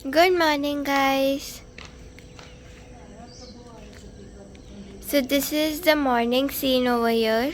Good morning, guys. So this is the morning scene over here.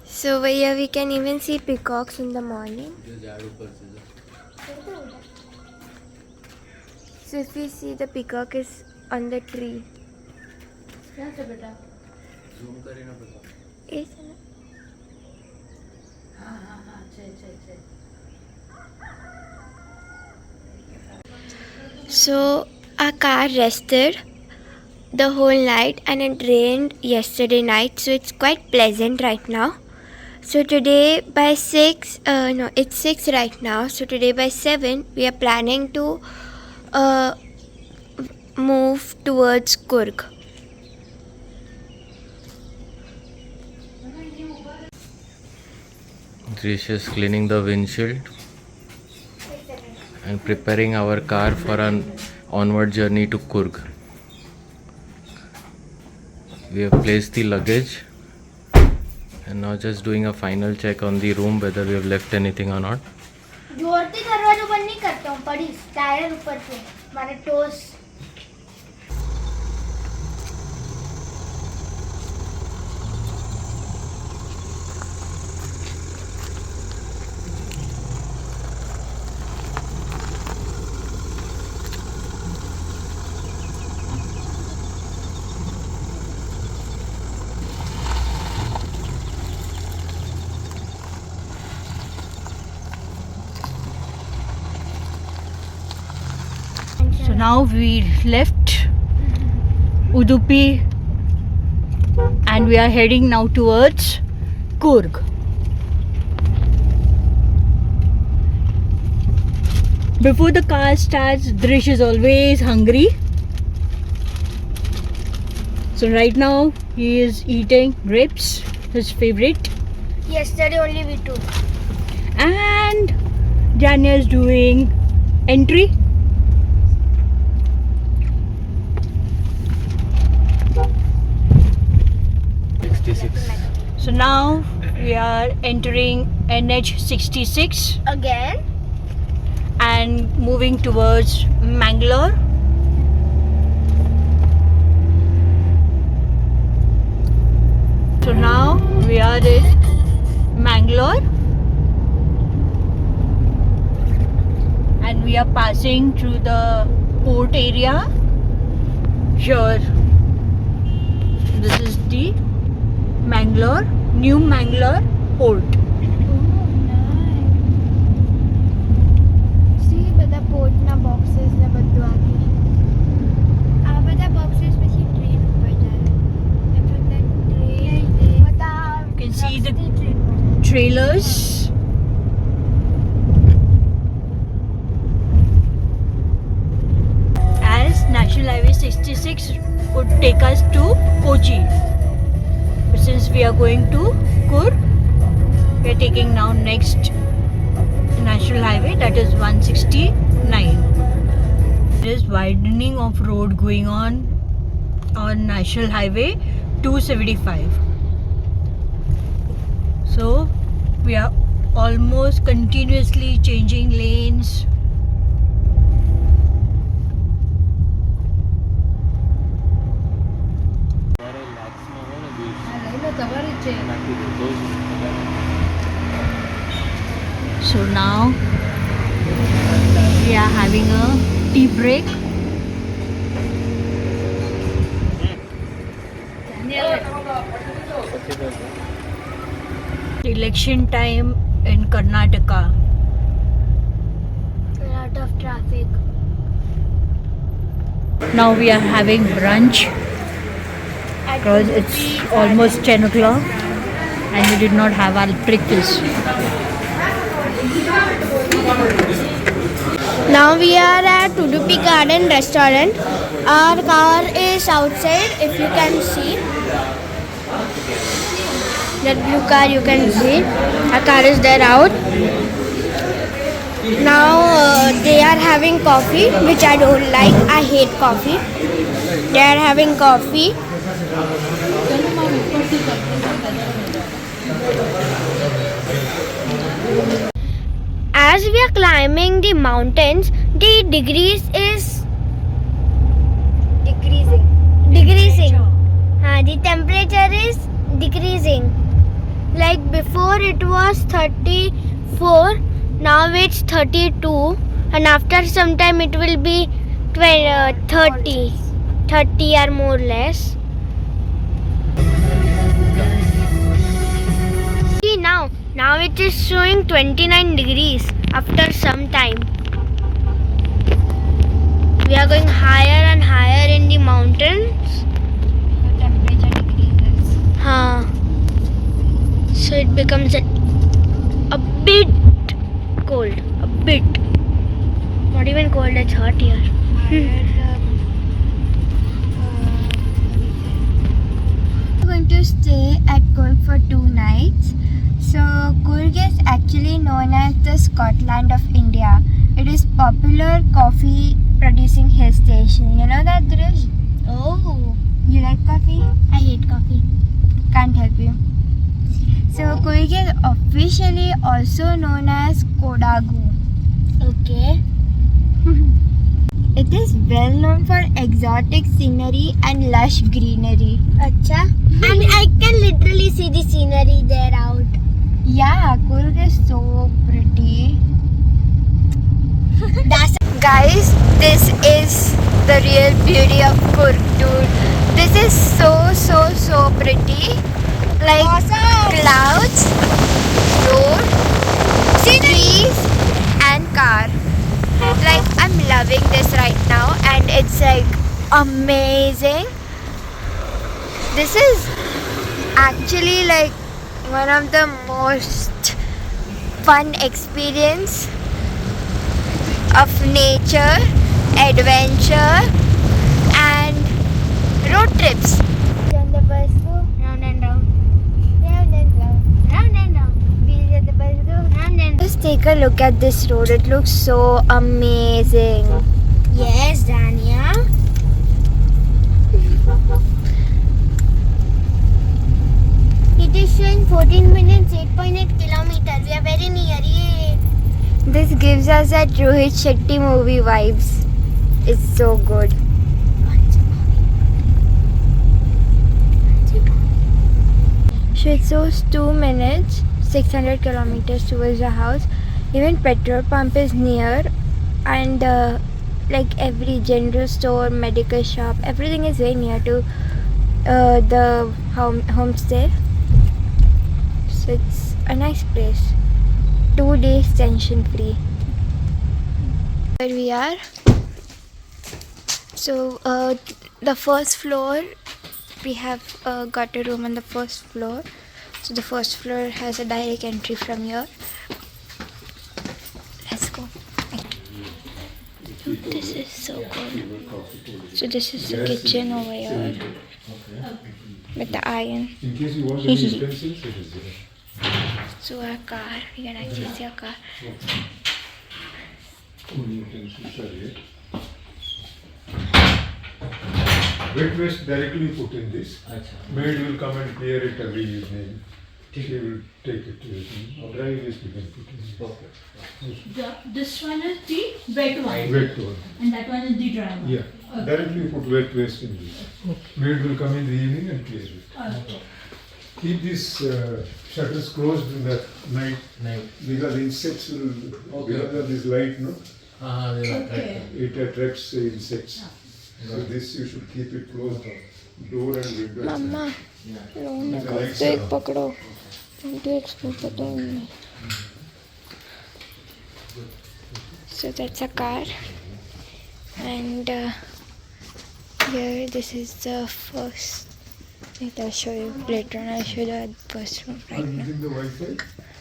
So over here we can even see peacocks in the morning. So if we see, the peacock is on the tree. So our car rested the whole night and it rained yesterday night, so it's quite pleasant right now. So today by 6, it's 6 right now. So today by 7 we are planning to move towards Coorg. Trish is cleaning the windshield and preparing our car for an onward journey to Coorg. We have placed the luggage and now just doing a final check on the room whether we have left anything or not. जोरती दरवाजा बंद नहीं करता हूँ, पड़ी tyre ऊपर से हमारे toast. So now we left Udupi and we are heading now towards Coorg. Before the car starts, Drish is always hungry. So right now he is eating grapes, his favorite. Yesterday only we took. And Janya is doing entry. So now we are entering NH66 Again? and moving towards Mangalore. So now we are in Mangalore and we are passing through the port area here. This is the Mangalore, New Mangalore port. See, બધા પોર્ટના બોક્सेस ને બધું આગે. આ બધા બોક્सेस પછી train ઉપર જાય. You can see the trailers. As National Highway 66 would take us to Kochi. But since we are going to Coorg, we are taking now next National Highway, that is 169. There is widening of road going on National Highway 275. So we are almost continuously changing lanes. So now we are having a tea break. Election time in Karnataka. A lot of traffic. Now we are having brunch because it's almost 10 o'clock and we did not have our breakfast. Now we are at Udupi Garden Restaurant. Our car is outside, if you can see. That blue car you can see. Our car is there out. Now they are having coffee, which I don't like. I hate coffee. They are having coffee. As we are climbing the mountains, the degrees is decreasing. The temperature is decreasing. Like before it was 34, now it's 32, and after some time it will be 30 or more less. See now it is showing 29 degrees after some time. We are going higher and higher in the mountains. The temperature decreases. So it becomes a bit cold. A bit. Not even cold, it's hot here. We're going to stay at Coorg for 2 nights. So Coorg is actually known as the Scotland of India. It is popular coffee producing hill station. You know that, Drish? Oh. You like coffee? I hate coffee. Can't help you. So Coorg is officially also known as Kodagu. Okay. It is well known for exotic scenery and lush greenery. Acha. And I can literally see the scenery there out. Yeah, Coorg is so pretty. Guys, this is the real beauty of Coorg, dude. This is so pretty. Like awesome. Clouds, road, trees and car. Like I'm loving this right now and it's like amazing. This is actually like one of the most fun experience of nature, adventure and road trips. On the bus go round and round. Round and round. Round and round. We'll get the bus go round and round. Just take a look at this road. It looks so amazing. Yes, Dania. It is showing 14 minutes, 8.8 kilometers. We are very near. Yay. This gives us that Rohit Shetty movie vibes. It's so good. So it shows 2 minutes, 600 kilometers towards the house. Even petrol pump is near, and like every general store, medical shop, everything is very near to the homestay. So it's a nice place. 2 days tension free. Here we are. So the first floor, we have got a room on the first floor. So the first floor has a direct entry from here. Let's go. This is so good. So this is the kitchen over here with the iron. In case you want any utensils, it is there. So our car, we can actually see our car. Only utensils are here. Wet waste directly put in this. Maid will come and clear it every evening. She will take it to it. Dry waste we can put in. This one is the wet one. Wet one. And that one is the dry one. Yeah. Directly put wet waste in this. Maid will come in the evening and clear it. Okay. Keep these shutters closed in the night because insects will, because of this light, no? Okay. It attracts insects. So this you should keep it closed, door and window. Mama, The lights are on. पकड़ो. मुझे explore पता ही नहीं. So that's a car, and here this is the first. Wait, I'll show you later. And I'll show you the first room Are right you now. using the Wi-Fi?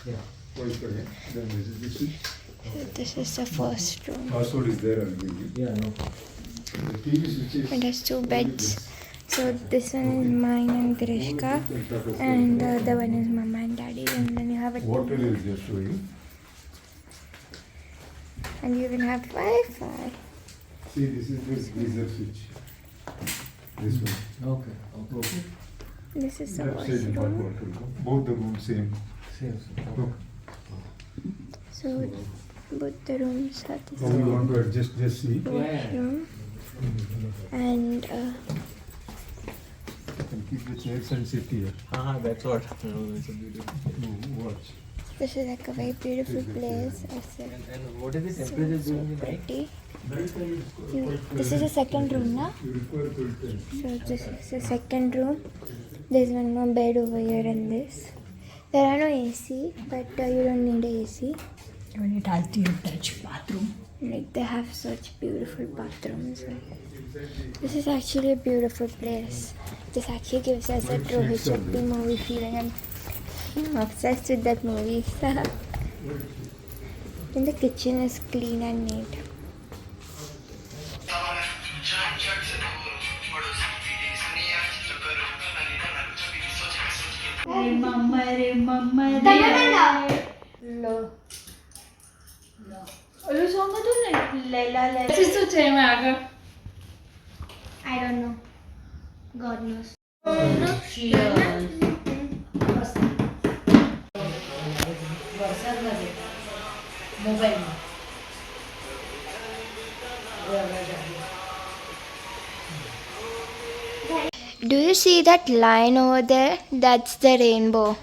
Yeah. Wi-Fi, yeah. Then this is So this is the first room. password is there, I'll give you. Yeah, no. The TV switch It has 2 beds. So this one is mine and Grishka, and the other one is Mama and Daddy. And then you have a water is just showing. and you even have Wi-Fi. See, this is this geyser switch. This one. Okay. This is the Left side is hot washroom. water. Both the rooms same. Look. So both the rooms have this How you want to adjust this seat? washroom and And keep the chairs and sit here. That's what. It's a beautiful. Watch. this is like a very beautiful place. I said And what is the so, temperature so during the night? pretty. This is the second room now. You require filter. So this is the second room. There's one more bed over here and this. There are no AC, but you don't need AC. When it has the attached bathroom. Like they have such beautiful bathrooms. This is actually a beautiful place. This actually gives us a Rohit Shetty movie feeling. I'm obsessed with that movie. And the kitchen is clean and neat. I don't know. God knows. Do you see that line over there? That's the rainbow.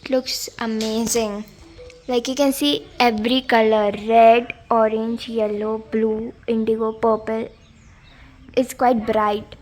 It looks amazing. Like you can see every color: red, orange, yellow, blue, indigo, purple. It's quite bright.